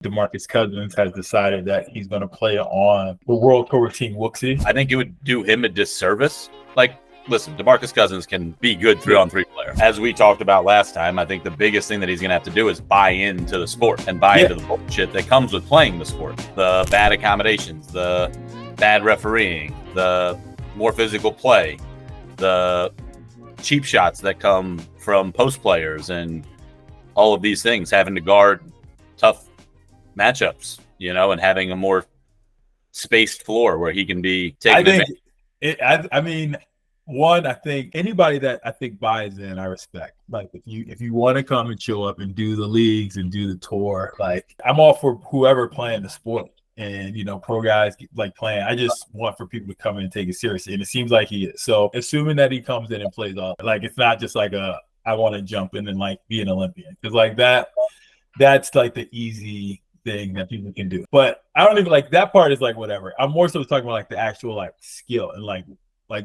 DeMarcus Cousins has decided that he's going to play on the World Tour team Wooksy. I think it would do him a disservice. Like, listen, DeMarcus Cousins can be good 3-on-3 player. As we talked about last time, I think the biggest thing that he's going to have to do is buy into the sport and buy into the bullshit that comes with playing the sport. The bad accommodations, the bad refereeing, the more physical play, the cheap shots that come from post players, and all of these things, having to guard tough matchups, and having a more spaced floor where he can be taken advantage. I think anybody that I think buys in, I respect. Like if you want to come and show up and do the leagues and do the tour, like I'm all for whoever playing the sport. And, pro guys like playing. I just want for people to come in and take it seriously. And it seems like he is. So assuming that he comes in and plays off, like it's not just like I want to jump in and like be an Olympian. Because like that's like the easy thing that people can do. But I don't even like that part is like whatever. I'm more so talking about like the actual like skill and like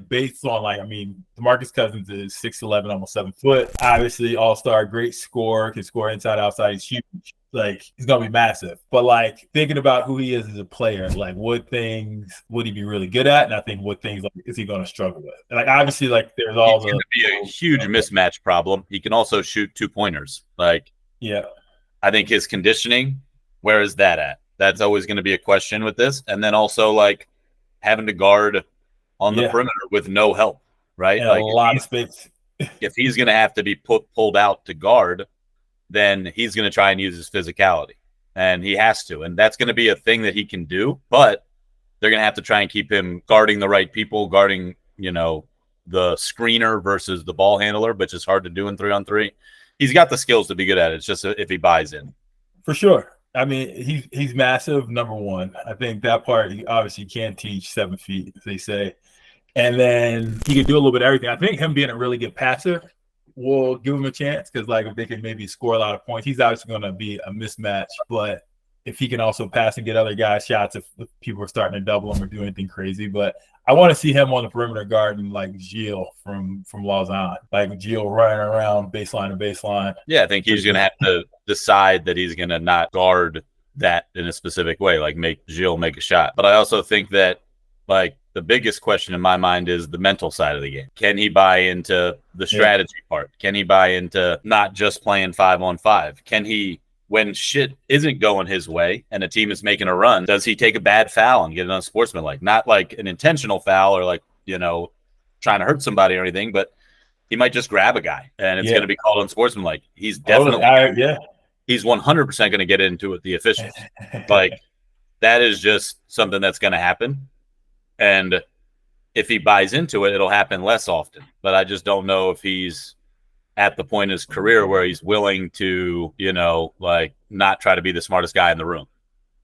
based on DeMarcus Cousins is 6'11", almost 7 foot. Obviously, all-star, great scorer, can score inside, outside. He's huge. Like he's gonna be massive. But like thinking about who he is as a player, like what things would he be really good at, and I think what things is he gonna struggle with. And like obviously, like there's all going to be a huge mismatch problem. He can also shoot 2-pointers. Like I think his conditioning, where is that at? That's always going to be a question with this. And then also like having to guard on the perimeter with no help, right? Like a lot of space. If he's going to have to be pulled out to guard, then he's going to try and use his physicality, and he has to. And that's going to be a thing that he can do, but they're going to have to try and keep him guarding the right people, guarding, the screener versus the ball handler, which is hard to do in 3-on-3. He's got the skills to be good at it. It's just if he buys in. For sure. I mean, he's massive, number one. I think that part, he obviously can't teach 7 feet, as they say. And then he can do a little bit of everything. I think him being a really good passer will give him a chance because, like, if they can maybe score a lot of points, he's obviously going to be a mismatch. But if he can also pass and get other guys shots, if people are starting to double him or do anything crazy. But I want to see him on the perimeter guarding like Gilles from Lausanne, like Gilles running around baseline to baseline. Yeah, I think he's going to have to decide that he's going to not guard that in a specific way, like make Gilles make a shot. But I also think that like the biggest question in my mind is the mental side of the game. Can he buy into the strategy part? Can he buy into not just playing 5-on-5? Can he, when shit isn't going his way and a team is making a run, does he take a bad foul and get it unsportsmanlike? Not like an intentional foul or like, trying to hurt somebody or anything, but he might just grab a guy and it's going to be called unsportsmanlike. He's definitely, he's 100% going to get into it, the officials. Like that is just something that's going to happen. And if he buys into it, it'll happen less often. But I just don't know if he's at the point in his career where he's willing to, not try to be the smartest guy in the room.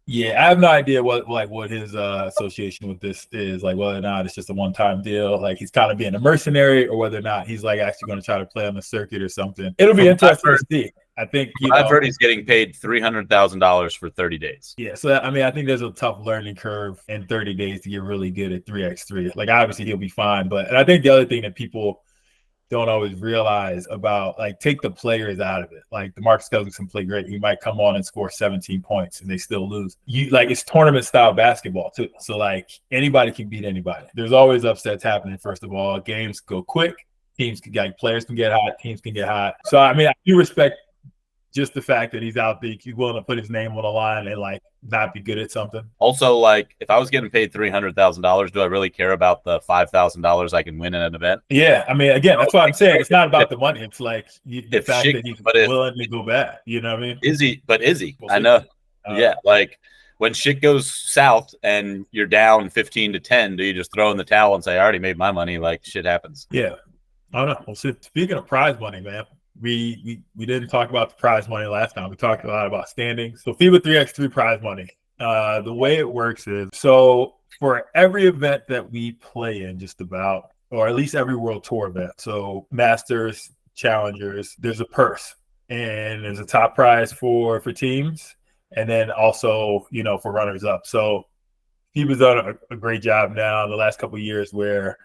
Yeah, I have no idea what his association with this is, like whether or not it's just a one-time deal, like he's kind of being a mercenary, or whether or not he's like actually going to try to play on the circuit or something. It'll be interesting to see. I think I've heard he's getting paid $300,000 for 30 days. Yeah, so I mean, I think there's a tough learning curve in 30 days to get really good at 3x3. Like obviously he'll be fine, and I think the other thing that people don't always realize about, like, take the players out of it. Like DeMarcus Cousins can play great. He might come on and score 17 points and they still lose. It's tournament style basketball too. So like anybody can beat anybody. There's always upsets happening. First of all, games go quick. Players can get hot. Teams can get hot. So I mean, I do respect just the fact that he's out there, he's willing to put his name on the line and like not be good at something. Also, like if I was getting paid $300,000, do I really care about the $5,000 I can win in an event? Yeah, I mean, again, that's what I'm saying. It's not about the money. It's like the fact that he's willing to go back. You know what I mean? Is he? I know. Yeah, like when shit goes south and you're down 15-10, do you just throw in the towel and say, I already made my money? Like shit happens. Yeah. I don't know. Well, speaking of prize money, man. We didn't talk about the prize money last time. We talked a lot about standings. So FIBA 3x3 prize money. The way it works is, so for every event that we play in, just about, or at least every World Tour event, so Masters, Challengers, there's a purse. And there's a top prize for teams, and then also, for runners-up. So FIBA's done a great job now in the last couple of years where,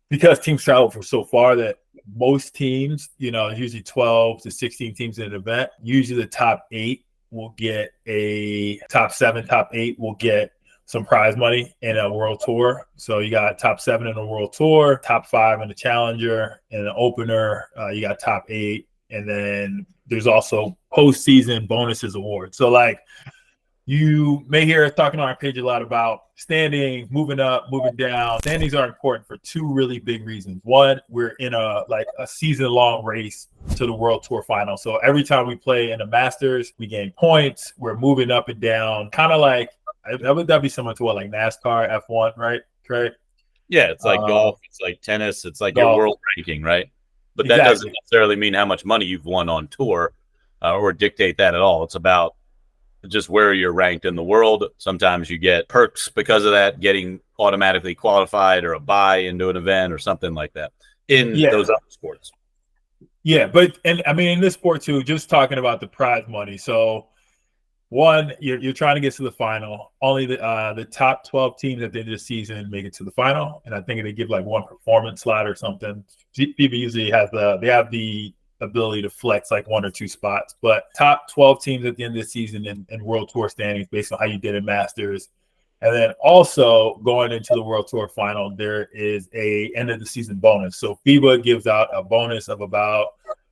because teams travel from so far, that most teams, there's usually 12 to 16 teams in an event. Usually the top 8 will get a top 7, top 8 will get some prize money in a world tour. So you got top 7 in a world tour, top 5 in the challenger, and the opener, you got top 8. And then there's also postseason bonuses awards. So like you may hear us talking on our page a lot about standing, moving up, moving down. Standings are important for 2 really big reasons. One, we're in a season-long race to the World Tour final. So every time we play in the Masters, we gain points. We're moving up and down, kind of like that'd be similar to what like NASCAR, F1, right? Right. Yeah, it's like golf, it's like tennis, it's like golf. Your world ranking, right? But that doesn't necessarily mean how much money you've won on tour or dictate that at all. It's about just where you're ranked in the world. Sometimes you get perks because of that, getting automatically qualified or a bye into an event or something like that in those other sports. Yeah, but and I mean in this sport too, just talking about the prize money. So one, you're trying to get to the final. Only the top 12 teams at the end of the season make it to the final, and I think they give like one performance slot or something. FIBA usually has the ability to flex like 1 or 2 spots, but top 12 teams at the end of the season in World Tour standings based on how you did in Masters. And then also going into the World Tour final, there is a end of the season bonus. So FIBA gives out a bonus of about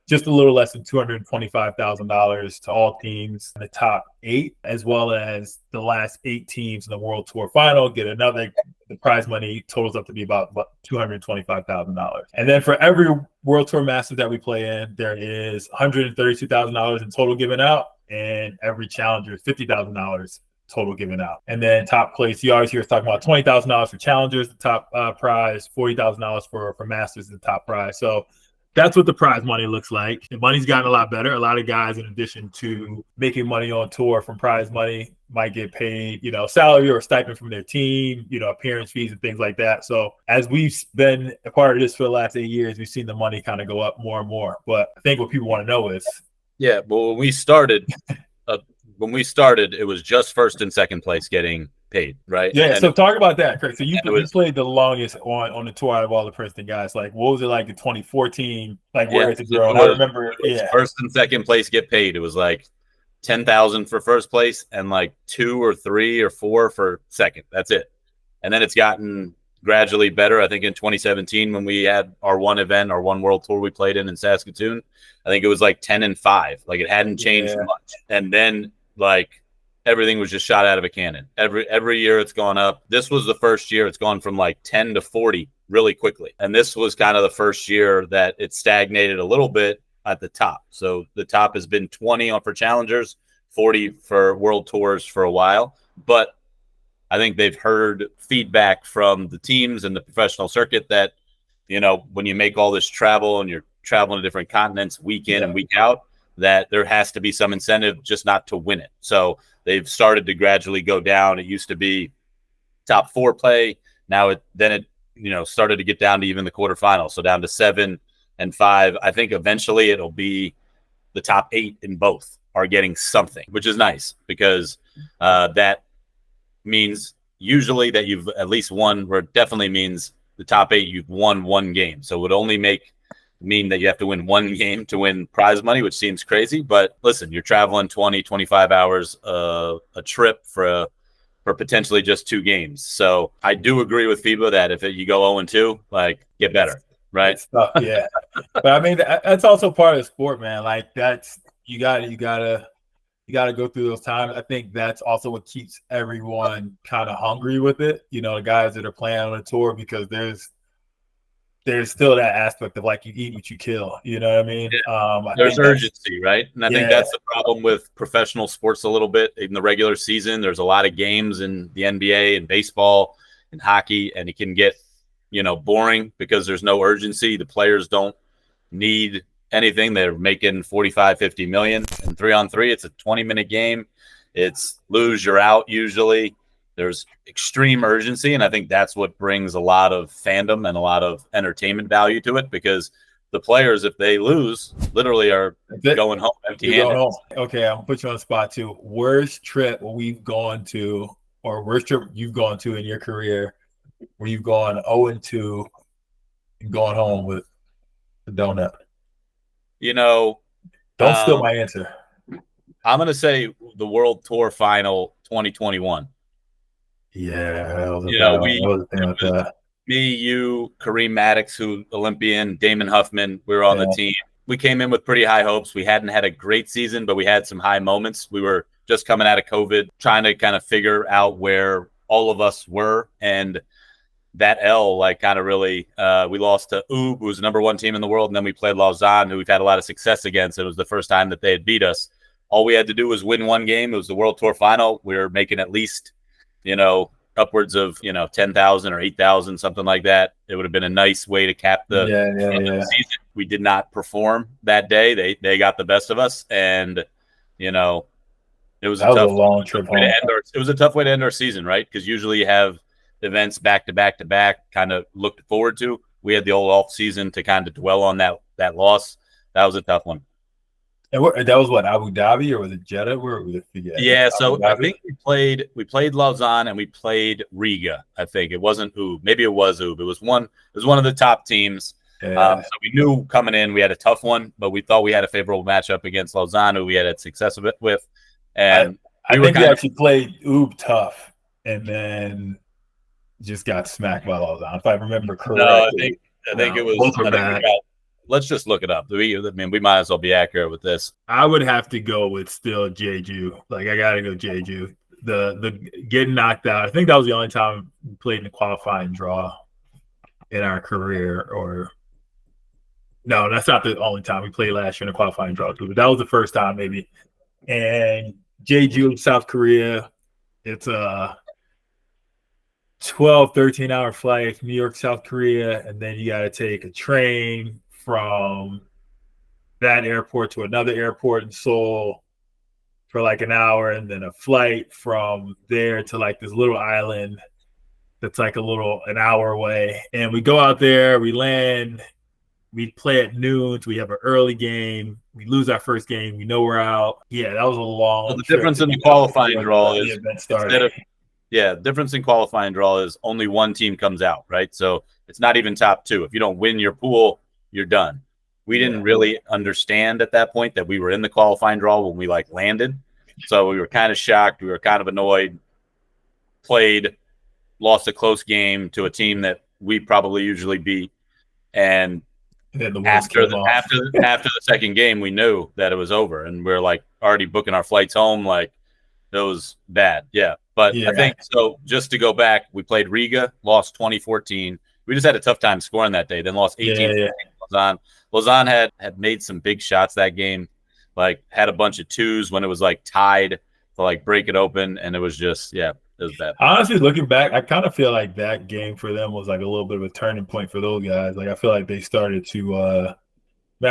just a little less than $225,000 to all teams in the top 8, as well as the last 8 teams in the World Tour final get another. The prize money totals up to be about $225,000. And then for every World Tour Masters that we play in, there is $132,000 in total given out, and every challenger is $50,000 total given out. And then top place, you always hear us talking about $20,000 for challengers, the top prize, $40,000 for Masters, the top prize. So that's what the prize money looks like. The money's gotten a lot better. A lot of guys, in addition to making money on tour from prize money, might get paid, salary or stipend from their team, appearance fees and things like that. So as we've been a part of this for the last 8 years, we've seen the money kind of go up more and more. But I think what people want to know is, well, when we started, it was just first and second place getting paid, right? Yeah. And so talk about that, Craig. So you played the longest on the tour out of all the Princeton guys. Like, what was it like in 2014? Like, where it's grown? I remember. First and second place get paid. It was like $10,000 for first place and like 2 or 3 or 4 for second. That's it. And then it's gotten gradually better. I think in 2017 when we had our one world tour we played in Saskatoon, I think it was like 10 and 5. Like it hadn't changed much. And then like everything was just shot out of a cannon. Every year it's gone up. This was the first year it's gone from like 10 to 40 really quickly. And this was kind of the first year that it stagnated a little bit at the top. So the top has been 20 for challengers, 40 for world tours for a while. But I think they've heard feedback from the teams and the professional circuit that, when you make all this travel and you're traveling to different continents week in and week out, that there has to be some incentive just not to win it. So they've started to gradually go down. It used to be top 4 play. Now it started to get down to even the quarterfinals. So down to 7 and 5. I think eventually it'll be the top 8 in both are getting something, which is nice because that means usually that you've at least won, or it definitely means the top 8, you've won one game. So it would only mean that you have to win one game to win prize money, which seems crazy. But listen, you're traveling 20, 25 hours a trip for potentially just 2 games. So I do agree with FIBA that if you go 0-2, like get better, right? Tough, yeah. But I mean, that's also part of the sport, man. Like that's you gotta go through those times. I think that's also what keeps everyone kind of hungry with it. The guys that are playing on the tour, because there's still that aspect of like you eat what you kill. You know what I mean? There's urgency, right? And I think that's the problem with professional sports a little bit. In the regular season, there's a lot of games in the NBA and baseball and hockey, and it can get, boring because there's no urgency. The players don't need anything. They're making 45, 50 million. And 3-on-3, it's a 20-minute game. It's lose, you're out usually. There's extreme urgency, and I think that's what brings a lot of fandom and a lot of entertainment value to it, because the players, if they lose, literally are going home empty-handed. Okay, I'm gonna put you on the spot too. Worst trip we've gone to, or worst trip you've gone to in your career, where you've gone 0-2 and gone home with a donut? Don't steal my answer. I'm going to say the World Tour Final 2021. Yeah, that was a You bad know, one. I wasn't thinking about that. me, you, Kareem Maddox, who Olympian, Damon Huffman, we were on the Yeah. team. We came in with pretty high hopes. We hadn't had a great season, but we had some high moments. We were just coming out of COVID, trying to kind of figure out where all of us were. And that L, like, kind of really, we lost to Oob, who was the number one team in the world. And then we played Lausanne, who we've had a lot of success against. It was the first time that they had beat us. All we had to do was win one game. It was the World Tour Final. We were making at least, upwards of 10,000 or 8,000, something like that. It would have been a nice way to cap the Yeah. season. We did not perform that day. They got the best of us, and it was That was a long trip home. it was a tough way to end our season, right? Because usually you have events back to back to back, kind of looked forward to. We had the old off season to kind of dwell on that loss. That was a tough one. And that was what, Abu Dhabi, or was it Jeddah? Where was it? Yeah, so I think we played Lausanne and we played Riga. I think it wasn't Oob. Maybe it was Oob. It was one of the top teams. Yeah. So we knew coming in we had a tough one, but we thought we had a favorable matchup against Lausanne, who we had success with. And I think we actually played Oob tough, and then just got smacked by Lausanne, if I remember correctly. No, I think it was. Both were bad. Let's just look it up. We might as well be accurate with this. I would have to go with still Jeju. Like, I gotta go Jeju. The getting knocked out. I think that was the only time we played in a qualifying draw in our career. Or no, that's not the only time we played last year in a qualifying draw too. But that was the first time maybe. And Jeju, South Korea. It's a 12, 13-hour flight from New York, South Korea, and then you got to take a train from that airport to another airport in Seoul for like an hour, and then a flight from there to like this little island that's like an hour away. And we go out there, we land, we play at noon, so we have an early game. We lose our first game, we know we're out. Yeah, that was a long the difference in the qualifying draw is difference in qualifying draw is only one team comes out, right? So it's not even top two. If you don't win your pool, you're done. We didn't really understand at that point that we were in the qualifying draw when we landed. So we were kind of shocked. We were kind of annoyed. Lost a close game to a team that we probably usually beat. And after the second game, we knew that it was over, and we're already booking our flights home. It was bad. Yeah. But I think so. Just to go back, we played Riga, lost 2014. We just had a tough time scoring that day. Then lost 18. Lausanne. Lausanne had made some big shots that game. Had a bunch of twos when it was tied to break it open, and it was just it was bad. Honestly, looking back, I kind of feel like that game for them was a little bit of a turning point for those guys. I feel like they started to. I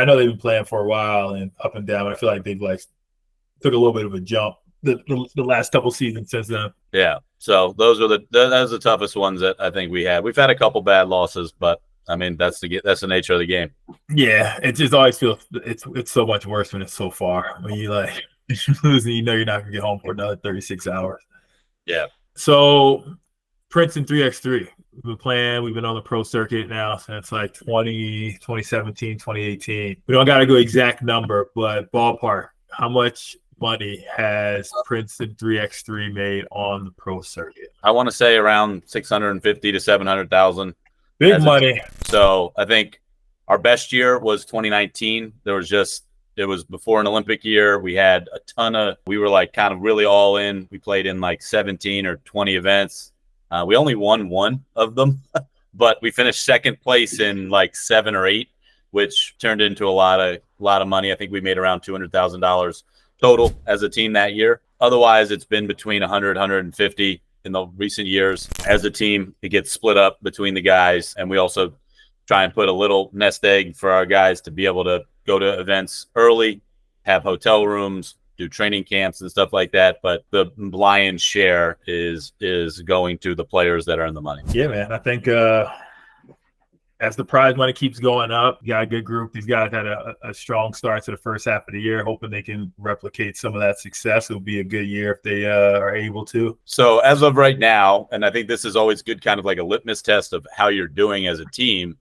know they've been playing for a while and up and down. But I feel like they've took a little bit of a jump the last couple seasons since then. Yeah. So those were those are the toughest ones that I think we had. We've had a couple bad losses, but I mean that's the nature of the game. Yeah, it just always feels it's so much worse when it's so far. When you lose and you're not gonna get home for another 36 hours. Yeah. So Princeton 3x3. We've been on the pro circuit now since 2017, 2018. We don't gotta go exact number, but ballpark. How much money has Princeton 3x3 made on the pro circuit? I want to say around 650 to 700,000. Big money. So I think our best year was 2019. It was before an Olympic year. We had we were kind of really all in. We played in 17 or 20 events. We only won one of them, but we finished second place in 7 or 8, which turned into a lot of money. I think we made around $200,000 total as a team that year. Otherwise, it's been between 100, 150 in the recent years. As a team, it gets split up between the guys, and we also try and put a little nest egg for our guys to be able to go to events early, have hotel rooms, do training camps and stuff like that. But the lion's share is going to the players that are in the money. Yeah, man. I think as the prize money keeps going up, you got a good group. These guys had a strong start to the first half of the year, hoping they can replicate some of that success. It'll be a good year if they are able to. So as of right now, and I think this is always good, kind of like a litmus test of how you're doing as a team,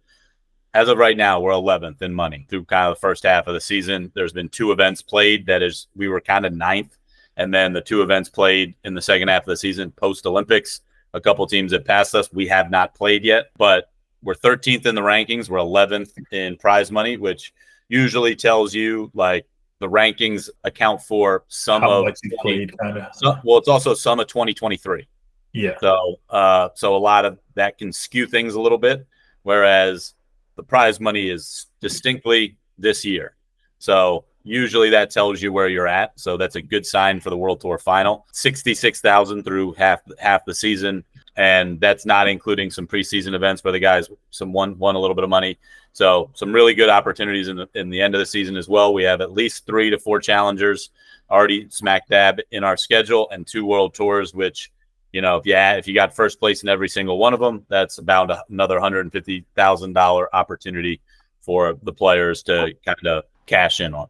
as of right now, we're 11th in money through kind of the first half of the season. There's been 2 events played. We were kind of 9th. And then the 2 events played in the second half of the season post-Olympics. A couple teams that passed us. We have not played yet, but we're 13th in the rankings. We're 11th in prize money, which usually tells you like the rankings account for some How of much you played, kind of. well, it's also some of 2023. Yeah. So a lot of that can skew things a little bit, whereas the prize money is distinctly this year. So usually that tells you where you're at. So that's a good sign for the World Tour final. 66,000 through half the season. And that's not including some preseason events where the guys won a little bit of money. So some really good opportunities in the end of the season as well. We have at least 3 to 4 challengers already smack dab in our schedule, and 2 world tours, which, if you got first place in every single one of them, that's about another $150,000 opportunity for the players to kind of cash in on.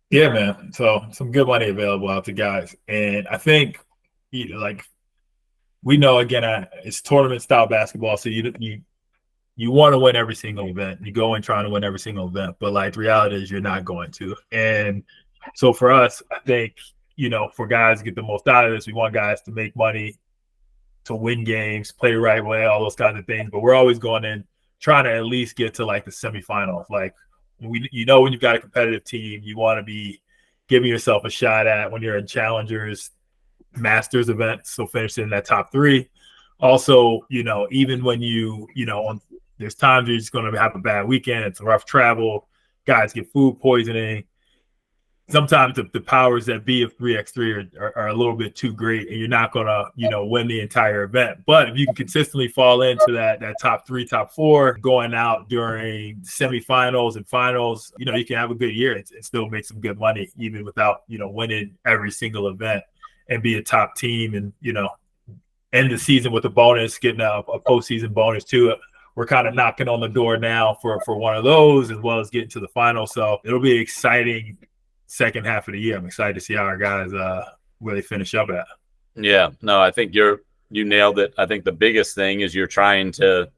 Yeah, man. So some good money available out to guys. And I think, we know, again, it's tournament style basketball. So you want to win every single event. You go in trying to win every single event, but the reality is you're not going to. And so for us, I think, for guys to get the most out of this, we want guys to make money, to win games, play the right way, all those kinds of things. But we're always going in trying to at least get to the semifinals. When you've got a competitive team, you want to be giving yourself a shot at when you're in challengers, masters events, so finishing in that top 3. Also, even when there's times you're just going to have a bad weekend, it's a rough travel, guys get food poisoning. Sometimes the powers that be of 3x3 are a little bit too great, and you're not going to, win the entire event. But if you can consistently fall into that top 3, top 4, going out during semifinals and finals, you can have a good year and still make some good money, even without, winning every single event, and be a top team, and, end the season with a bonus, getting a postseason bonus too. We're kind of knocking on the door now for one of those, as well as getting to the final. So it'll be an exciting second half of the year. I'm excited to see how our guys really finish up at. Yeah, no, I think you nailed it. I think the biggest thing is you're trying to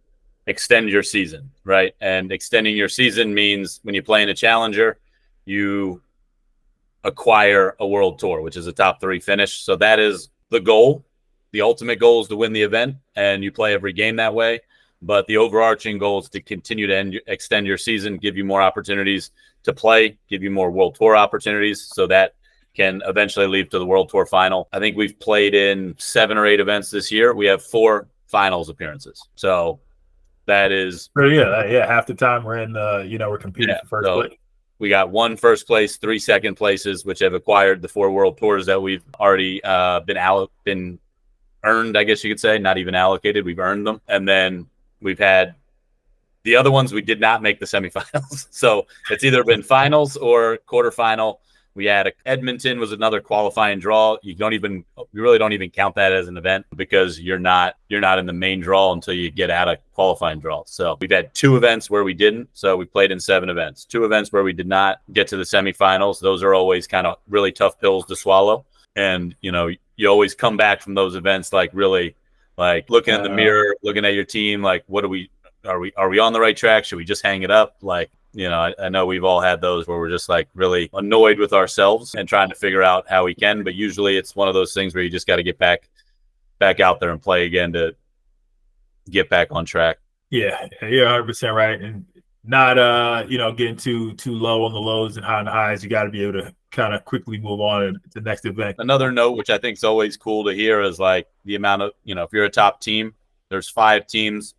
extend your season, right? And extending your season means when you play in a challenger, you acquire a world tour, which is a top 3 finish. So that is the goal. The ultimate goal is to win the event, and you play every game that way. But the overarching goal is to continue to extend your season, give you more opportunities to play, give you more world tour opportunities, so that can eventually lead to the world tour final. I think we've played in 7 or 8 events this year. We have 4 finals appearances. So that is half the time we're in we're competing for first place. We got 1 first place, 3 second places, which have acquired the 4 world tours that we've already been earned, I guess you could say. Not even allocated, we've earned them. And then we've had the other ones, we did not make the semifinals. So it's either been finals or quarterfinal. We had Edmonton was another qualifying draw. You really don't even count that as an event, because you're not in the main draw until you get out of qualifying draw. So we've had 2 events where we didn't. So we played in 7 events. 2 events where we did not get to the semifinals. Those are always kind of really tough pills to swallow. And you always come back from those events really looking in the mirror, looking at your team, what are we on the right track? Should we just hang it up? I know we've all had those where we're just really annoyed with ourselves and trying to figure out how we can. But usually it's one of those things where you just got to get back out there and play again to get back on track. Yeah, you're 100% right. And not getting too low on the lows and high on the highs. You got to be able to kind of quickly move on to the next event. Another note, which I think is always cool to hear, is the amount of, if you're a top team, there's 5 teams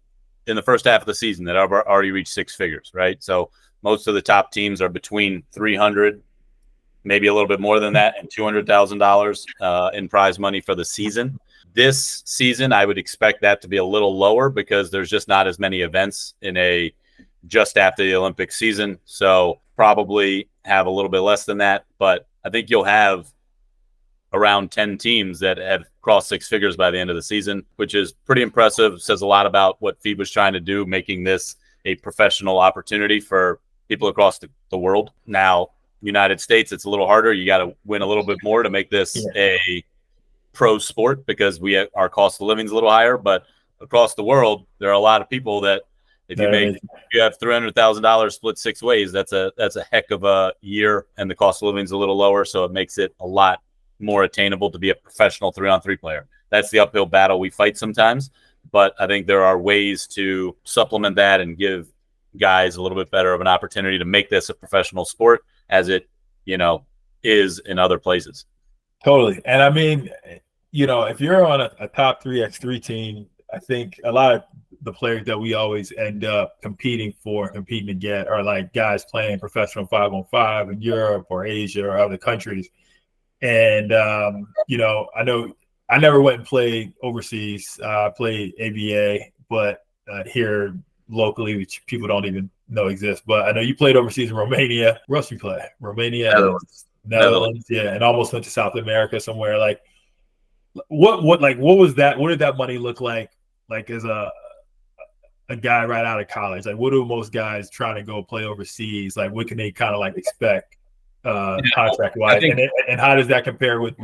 in the first half of the season that have already reached 6 figures, right? So most of the top teams are between 300, maybe a little bit more than that, and $200,000 in prize money for the season. This season, I would expect that to be a little lower, because there's just not as many events in just after the Olympic season. So probably have a little bit less than that, but I think you'll have around 10 teams that have crossed 6 figures by the end of the season, which is pretty impressive. Says a lot about what FIBA's trying to do, making this a professional opportunity for people across the world. Now, United States, it's a little harder. You got to win a little bit more to make this a pro sport, because our cost of living is a little higher. But across the world, there are a lot of people that If you have $300,000 split 6 ways, that's a heck of a year, and the cost of living is a little lower, so it makes it a lot more attainable to be a professional 3-on-3 player. That's the uphill battle we fight sometimes, but I think there are ways to supplement that and give guys a little bit better of an opportunity to make this a professional sport as it, is in other places. Totally. And I mean, if you're on a top 3x3 team, I think a lot of the players that we always end up competing to get are like guys playing professional 5-on-5 in Europe or Asia or other countries. And, I know I never went and played overseas. I played ABA, but here locally, which people don't even know exists. But I know you played overseas in Romania. Where else you play? Romania, Netherlands, yeah, and almost went to South America somewhere. Like, what was that? What did that money look like as a guy right out of college? Like, what do most guys trying to go play overseas? Like, what can they kind of like expect contract wise? And how does that compare with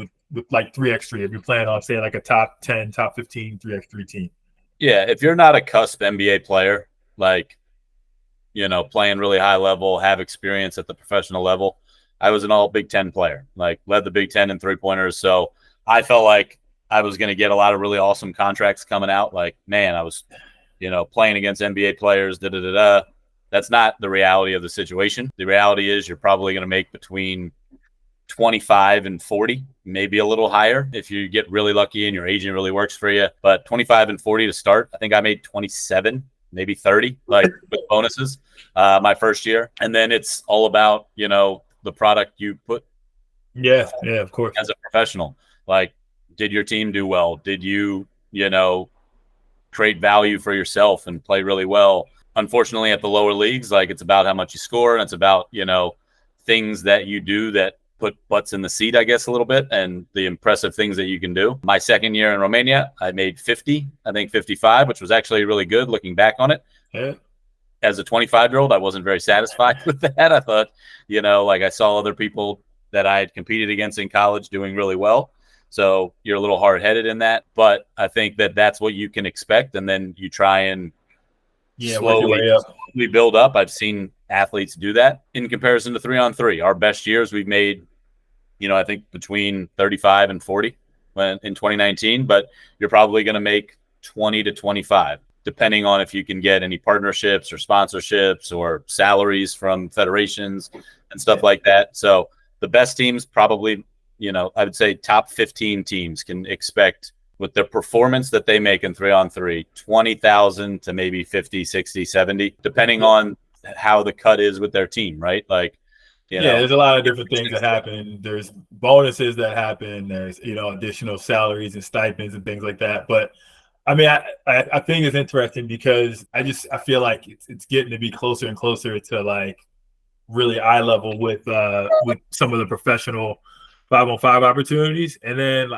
like 3x3 if you're playing on, say, like a top 10, top 15 3x3 team? Yeah, if you're not a cusp NBA player, like, playing really high level, have experience at the professional level. I was an all Big Ten player, like led the Big Ten in 3-pointers. So I felt like I was going to get a lot of really awesome contracts coming out. Like, man, I was, playing against NBA players, That's not the reality of the situation. The reality is you're probably going to make between 25 and 40, maybe a little higher if you get really lucky and your agent really works for you. But 25 and 40 to start. I think I made 27, maybe 30, like with bonuses my first year. And then it's all about, the product you put. Yeah, of course. As a professional, like, did your team do well? Did you, create value for yourself and play really well? Unfortunately, at the lower leagues, like, it's about how much you score, and it's about, things that you do that put butts in the seat, I guess, a little bit, and the impressive things that you can do. My second year in Romania, I made 50, I think 55, which was actually really good looking back on it. Yeah. As a 25-year-old, I wasn't very satisfied with that. I thought, I saw other people that I had competed against in college doing really well. So you're a little hard-headed in that. But I think that that's what you can expect, and then you try and slowly build up. I've seen athletes do that in comparison to 3-on-3. Our best years we've made, I think between 35 and 40 in 2019, but you're probably going to make 20 to 25, depending on if you can get any partnerships or sponsorships or salaries from federations and stuff like that. So the best teams probably, I would say top 15 teams can expect, with the performance that they make in 3-on-3, 20,000 to maybe 50, 60, 70, depending on how the cut is with their team, right? Like, there's a lot of different things that happen. There's bonuses that happen. There's, additional salaries and stipends and things like that. But I mean, I think it's interesting because I feel like it's getting to be closer and closer to like really eye level with some of the professional 5-on-5 opportunities. And then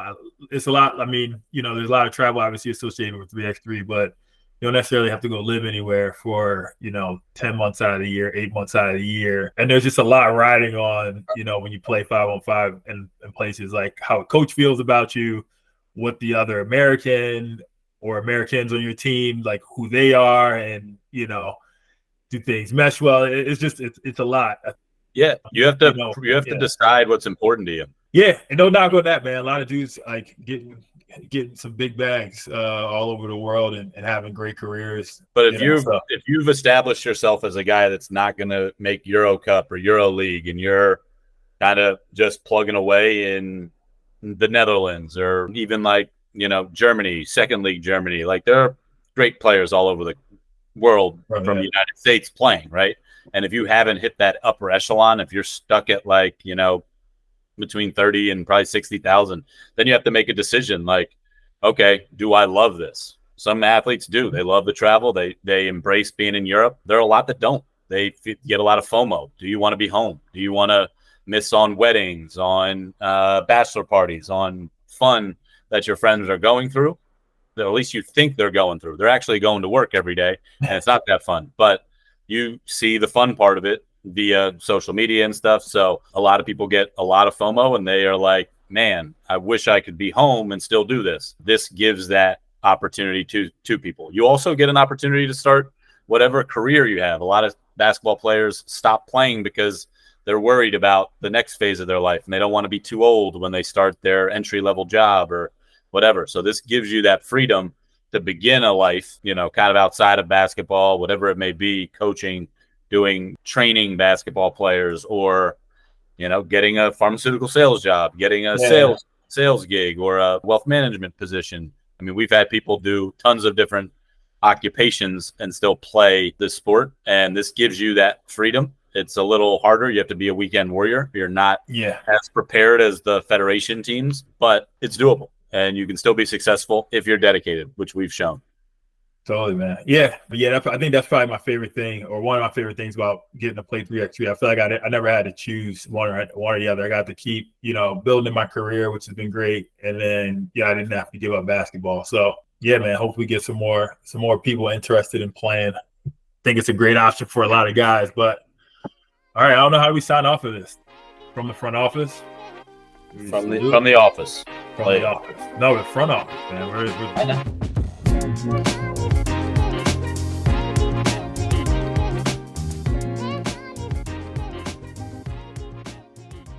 it's a lot. I mean, there's a lot of travel obviously associated with 3x3, but you don't necessarily have to go live anywhere for 10 months out of the year, 8 months out of the year. And there's just a lot riding on when you play 5-on-5 in places, like how a coach feels about you, what the other American or Americans on your team, like who they are, and do things mesh well. It's a lot. Yeah, you have to decide what's important to you. Yeah, and no knock on that, man. A lot of dudes like getting some big bags all over the world and having great careers. But if you've established yourself as a guy that's not going to make Euro Cup or Euro League, and you're kind of just plugging away in the Netherlands or even like Germany, second league Germany, like there are great players all over the world from the United States playing, right? And if you haven't hit that upper echelon, if you're stuck at like between 30 and probably 60,000, then you have to make a decision. Like, okay, do I love this? Some athletes do. They love the travel. They embrace being in Europe. There are a lot that don't. They get a lot of FOMO. Do you want to be home? Do you want to miss on weddings, on bachelor parties, on fun that your friends are going through? That at least you think they're going through. They're actually going to work every day, and it's not that fun. But you see the fun part of it via social media and stuff. So a lot of people get a lot of FOMO, and they are like, man, I wish I could be home and still do this. This gives that opportunity to people. You also get an opportunity to start, 3-on-3 in 3-on-3 in Europe. Like, if you have experience, if you have a little bit of experience, you can make a decision. Like, okay, do I love this? Some athletes do. They love the travel. They embrace being in Europe. There are a lot that don't. They get a lot of FOMO. Do you want to be home? Do you want to miss on weddings, on bachelor parties, on fun that your friends are going through? That at least you think they're going through. They're actually going to work every day, and it's not that fun. But you see the fun part of it via social media and stuff. So a lot of people get a lot of FOMO, and they are like, man, I wish I could be home and still do this. This gives that opportunity to people. You also get an opportunity to start whatever career you have. A lot of basketball players stop playing because they're worried about the next phase of their life, and they don't want to be too old when they start their entry-level job or whatever. So this gives you that freedom to begin a life, kind of outside of basketball, whatever it may be, coaching, doing training basketball players, or, getting a pharmaceutical sales job, getting a sales gig, or a wealth management position. I mean, we've had people do tons of different occupations and still play this sport, and this gives you that freedom. It's a little harder. You have to be a weekend warrior. You're not as prepared as the federation teams, but it's doable, and you can still be successful if you're dedicated, which we've shown. Totally, man. Yeah, but I think that's probably my favorite thing, or one of my favorite things about getting to play 3x3. I feel like I never had to choose one or the other. I got to keep, building my career, which has been great, and then I didn't have to give up basketball. So yeah, man. Hopefully, get some more people interested in playing. I think it's a great option for a lot of guys. But all right, I don't know how we sign off of this. From the front office. From the office. From the office. No, the front office, man. We're